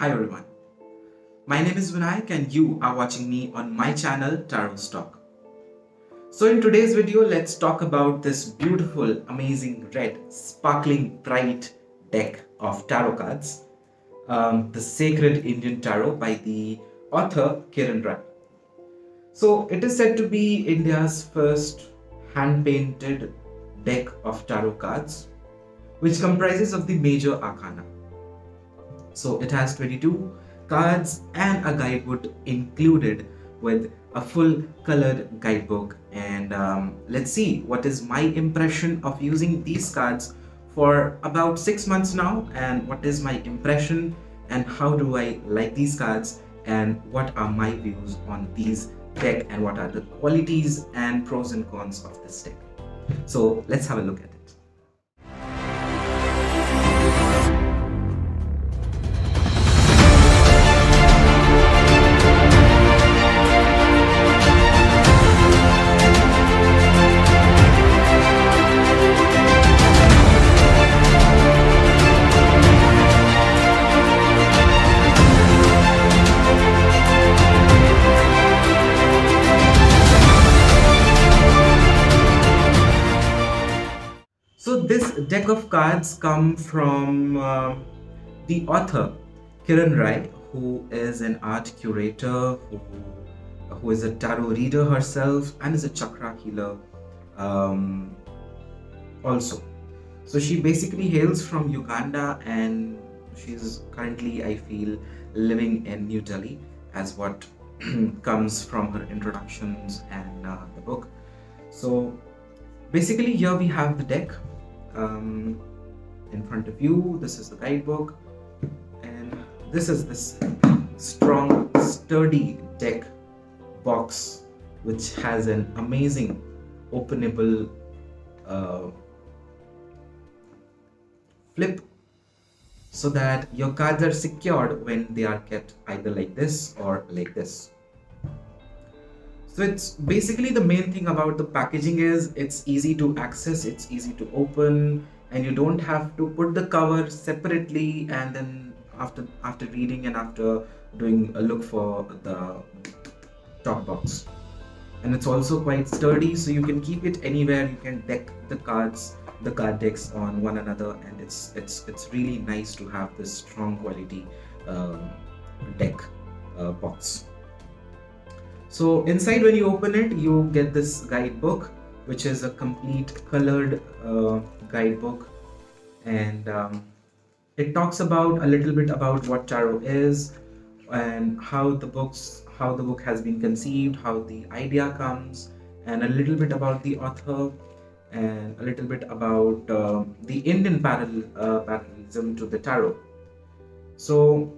Hi everyone, my name is Vinayak and you are watching me on my channel Tarot Stock. So in today's video, let's talk about this beautiful, amazing, red, sparkling, bright deck of tarot cards, the Sacred Indian Tarot by the author Kiren Rai. So it is said to be India's first hand-painted deck of tarot cards, which comprises of the major arcana. So it has 22 cards and a guidebook included with a full colored guidebook. And let's see what is my impression of using these cards for about 6 months now, and what is my impression and how do I like these cards and what are my views on these deck and what are the qualities and pros and cons of this deck. So let's have a look at it. So this deck of cards come from the author Kiren Rai, who is an art curator, who is a tarot reader herself and is a chakra healer also. So she basically hails from Uganda and she's currently, I feel, living in New Delhi, as what comes from her introductions and the book. So basically here we have the deck in front of you. This is the guidebook and this is this strong, sturdy deck box which has an amazing openable flip, so that your cards are secured when they are kept either like this or like this. So it's basically, the main thing about the packaging is it's easy to access, it's easy to open, and you don't have to put the cover separately and then after reading and after doing a look for the top box. And it's also quite sturdy, so you can keep it anywhere. You can deck the cards, the card decks on one another, and it's really nice to have this strong quality deck box. So inside, when you open it, you get this guidebook, which is a complete colored guidebook, and it talks about a little bit about what tarot is and how the book has been conceived, how the idea comes, and a little bit about the author, and a little bit about the Indian parallelism to the tarot. So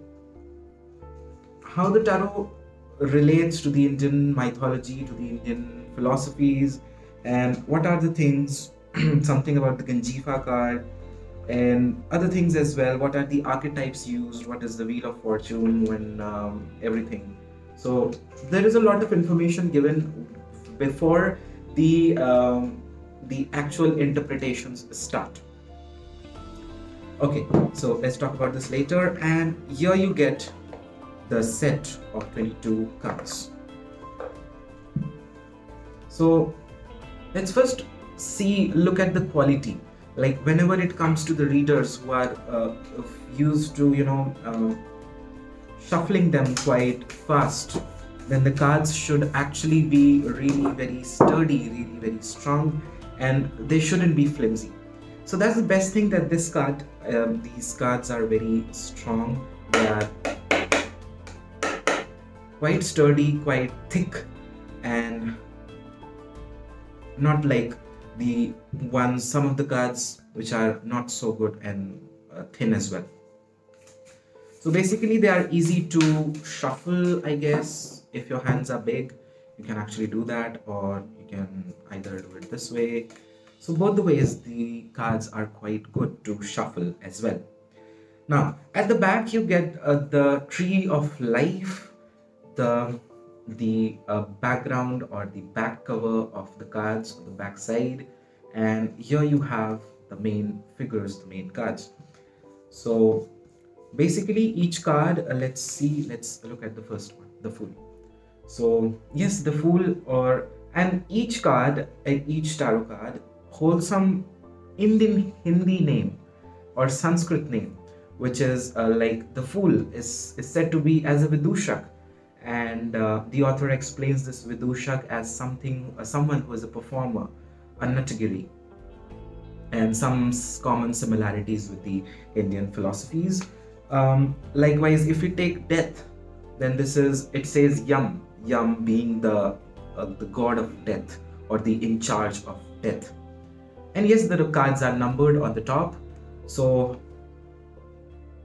how the tarot relates to the Indian mythology, to the Indian philosophies, and what are the things, something about the Ganjifa card and other things as well. What are the archetypes used? What is the Wheel of Fortune when everything. So there is a lot of information given before the actual interpretations start. Okay, so let's talk about this later. And here you get the set of 22 cards. So let's first look at the quality. Like, whenever it comes to the readers who are used to shuffling them quite fast, then the cards should actually be really very sturdy, really very strong, and they shouldn't be flimsy. So that's the best thing, that this card, these cards are very strong. They are quite sturdy, quite thick, and not like the ones, some of the cards which are not so good and thin as well. So basically they are easy to shuffle, I guess. If your hands are big, you can actually do that, or you can either do it this way. So both the ways, the cards are quite good to shuffle as well. Now at the back you get the Tree of Life, the background or the back cover of the cards on the back side, and here you have the main figures, the main cards. So Basically, each card, let's look at the first one, the Fool. So yes, the Fool, and each card and each tarot card holds some Indian Hindi name or Sanskrit name, which is like the Fool is said to be as a Vidushak, and the author explains this Vidushak as someone who is a performer, a Natagiri, and some common similarities with the Indian philosophies. Likewise, if we take death, then it says Yam being the god of death or the in charge of death. And yes, the cards are numbered on the top. So,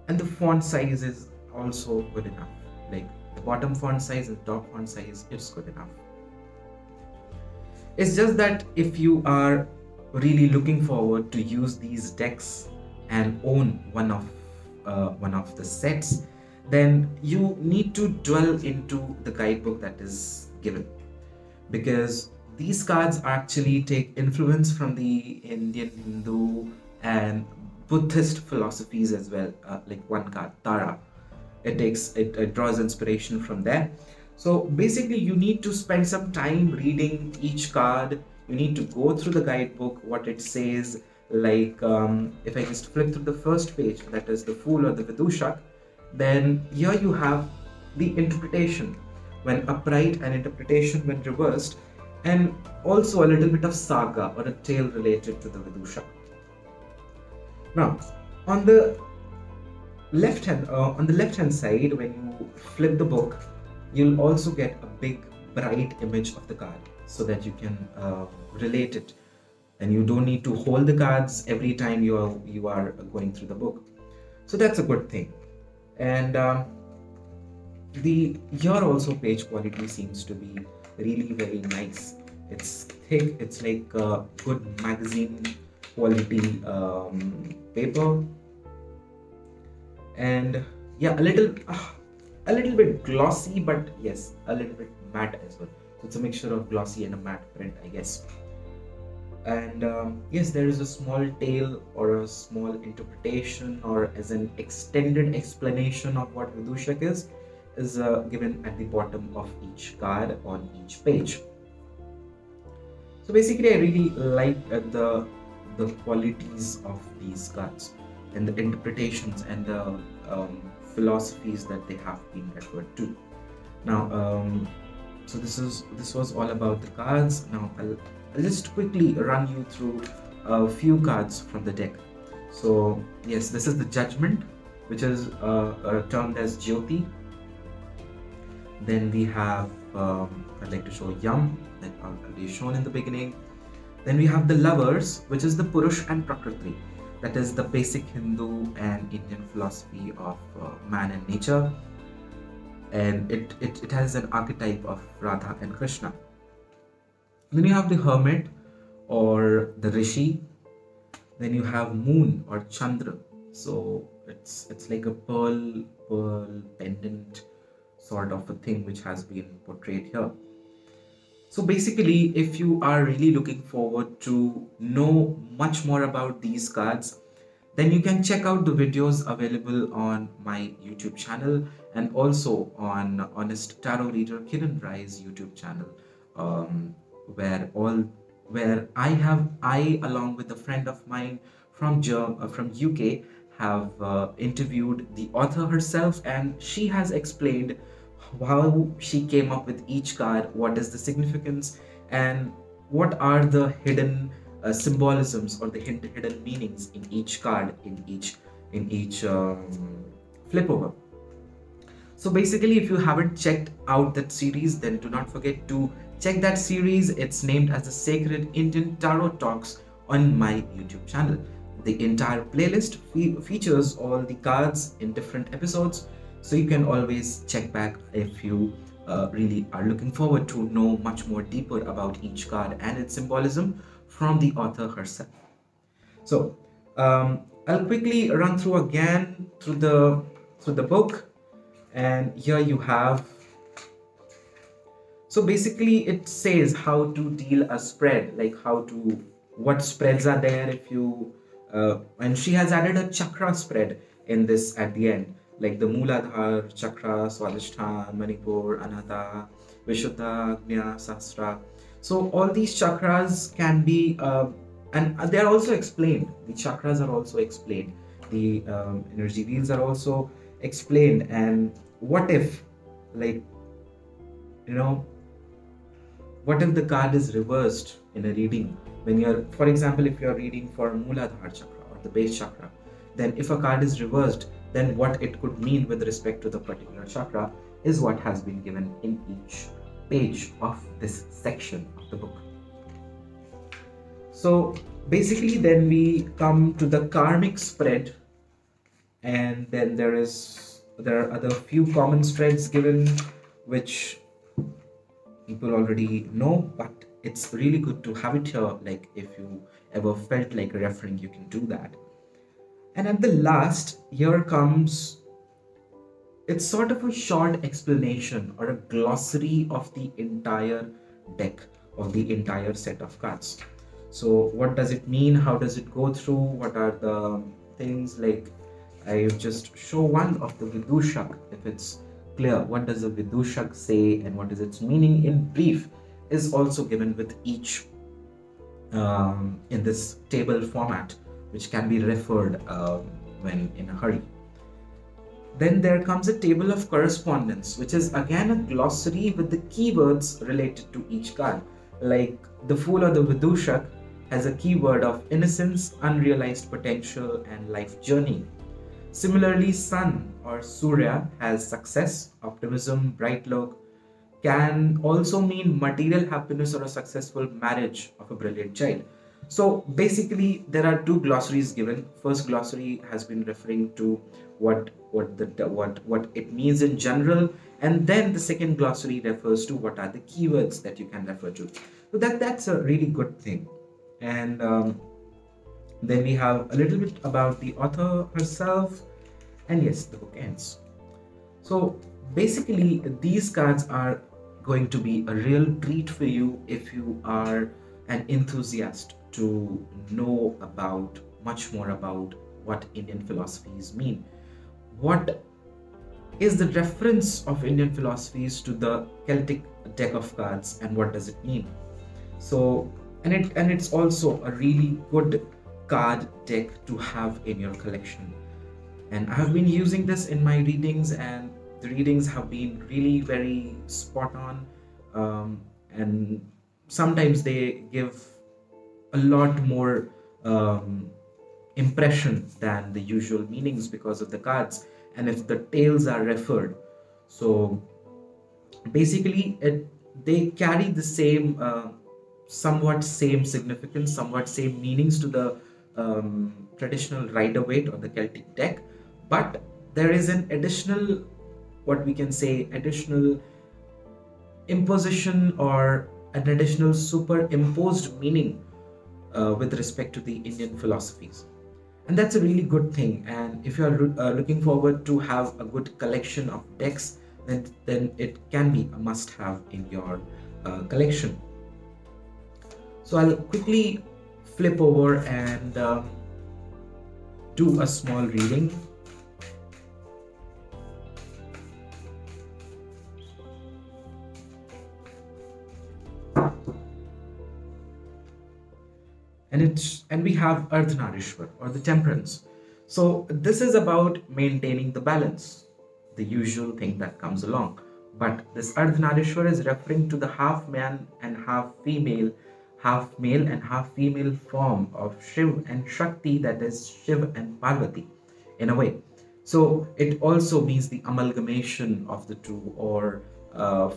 and the font size is also good enough. Like the bottom font size and top font size, it's good enough. It's just that if you are really looking forward to use these decks and own one of the sets, then you need to dwell into the guidebook that is given, because these cards actually take influence from the Indian, Hindu, and Buddhist philosophies as well. Like one card, Tara, it draws inspiration from there. So basically, you need to spend some time reading each card. You need to go through the guidebook, what it says. Like if I just flip through the first page, that is the Fool or the Vidushak, then here you have the interpretation when upright and interpretation when reversed, and also a little bit of saga or a tale related to the Vidushak. Now, on the left hand side, when you flip the book, you'll also get a big bright image of the card so that you can relate it, and you don't need to hold the cards every time you are going through the book. So that's a good thing. And here also page quality seems to be really very nice. It's thick, it's like good magazine quality paper, and yeah, a little bit glossy, but yes, a little bit matte as well. So it's a mixture of glossy and a matte print, I guess. And yes, there is a small tale or a small interpretation or as an extended explanation of what Vidushak is given at the bottom of each card on each page. So basically, I really like the qualities of these cards and the interpretations and the philosophies that they have been referred to. Now, so this was all about the cards. Now I'll just quickly run you through a few cards from the deck. So yes, this is the Judgment, which is termed as Jyoti. Then we have, I'd like to show Yam, that are already shown in the beginning. Then we have the Lovers, which is the Purush and Prakriti. That is the basic Hindu and Indian philosophy of man and nature. And it has an archetype of Radha and Krishna. Then you have the Hermit or the Rishi. Then you have Moon or Chandra. So it's like a pearl pendant sort of a thing which has been portrayed here. So basically, if you are really looking forward to know much more about these cards, then you can check out the videos available on my YouTube channel and also on Honest Tarot Reader Kiren Rai's YouTube channel, where I along with a friend of mine from UK have interviewed the author herself, and she has explained how she came up with each card, what is the significance, and what are the hidden symbolisms or the hidden meanings in each card, in each flip over. So basically, if you haven't checked out that series, then do not forget to check that series. It's named as the Sacred Indian Tarot Talks on my YouTube channel. The entire playlist features all the cards in different episodes, so you can always check back if you really are looking forward to know much more deeper about each card and its symbolism from the author herself. So I'll quickly run through again through the book, and here you have. So basically, it says how to deal a spread, like what spreads are there if you. And she has added a chakra spread in this at the end, like the Mooladhar, Chakra, Swadhisthana, Manipur, Anahata, Vishuddha, Agnya, Sahasra. So all these chakras can be, and they are also explained. The chakras are also explained. The energy wheels are also explained. And what if, like, you know, what if the card is reversed in a reading? When you're, for example, if you're reading for Mooladhara chakra or the base chakra, then if a card is reversed, then what it could mean with respect to the particular chakra is what has been given in each page of this section of the book. So basically, then we come to the karmic spread, and then there are other few common spreads given, which people already know, but it's really good to have it here. Like, if you ever felt like referring, you can do that. And at the last, here comes, it's sort of a short explanation or a glossary of the entire deck, of the entire set of cards. So what does it mean? How does it go through? What are the things? Like, I just show one of the Vidushak, if it's clear. What does the Vidushak say and what is its meaning in brief is also given with each in this table format, which can be referred when in a hurry. Then there comes a table of correspondence, which is again a glossary with the keywords related to each card. Like the Fool or the Vidushak has a keyword of innocence, unrealized potential, and life journey. Similarly, Sun or Surya has success, optimism, bright look, can also mean material happiness or a successful marriage of a brilliant child. So basically, there are two glossaries given. First glossary has been referring to what it means in general, and then the second glossary refers to what are the keywords that you can refer to. So that's a really good thing. And then we have a little bit about the author herself, and yes, the book ends. So basically, these cards are going to be a real treat for you if you are an enthusiast to know about much more about what Indian philosophies mean. What is the reference of Indian philosophies to the Celtic deck of cards, and what does it mean? So, and it's also a really good card deck to have in your collection. And I have been using this in my readings, and the readings have been really very spot on, and sometimes they give a lot more impression than the usual meanings because of the cards, and if the tales are referred. So basically they carry the same somewhat same significance, somewhat same meanings to the traditional Rider-Waite or the Celtic deck, but there is an additional, what we can say, additional imposition or an additional superimposed meaning with respect to the Indian philosophies. And that's a really good thing. And if you are looking forward to have a good collection of decks, then it can be a must-have in your collection. So I'll quickly flip over and do a small reading. And we have Ardhanarishwar or the Temperance. So this is about maintaining the balance, the usual thing that comes along. But this Ardhanarishwar is referring to the half man and half female, half male and half female form of Shiv and Shakti, that is Shiv and Parvati in a way. So it also means the amalgamation of the two, or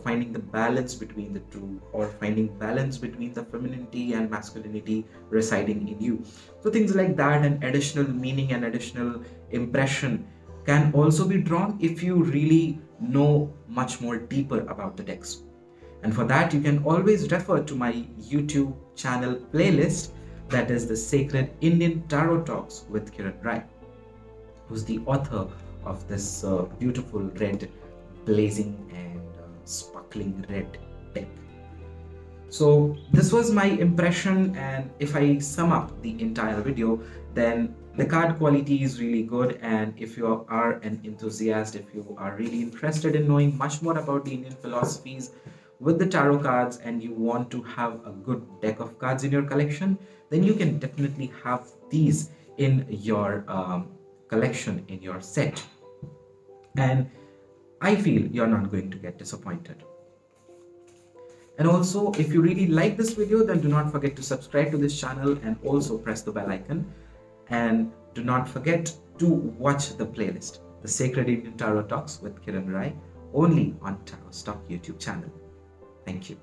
finding the balance between the two, or finding balance between the femininity and masculinity residing in you. So things like that, and additional meaning and additional impression can also be drawn if you really know much more deeper about the decks. And for that, you can always refer to my YouTube channel playlist, that is the Sacred Indian Tarot Talks with Kiren Rai, who's the author of this beautiful red, blazing and sparkling red deck. So this was my impression, and if I sum up the entire video, then The card quality is really good, and if you are an enthusiast, if you are really interested in knowing much more about the Indian philosophies with the tarot cards and you want to have a good deck of cards in your collection, then you can definitely have these in your collection, in your set. And I feel you're not going to get disappointed. And also, if you really like this video, then do not forget to subscribe to this channel and also press the bell icon. And do not forget to watch the playlist, The Sacred Indian Tarot Talks with Kiren Rai, only on Tarot Stock YouTube channel. Thank you.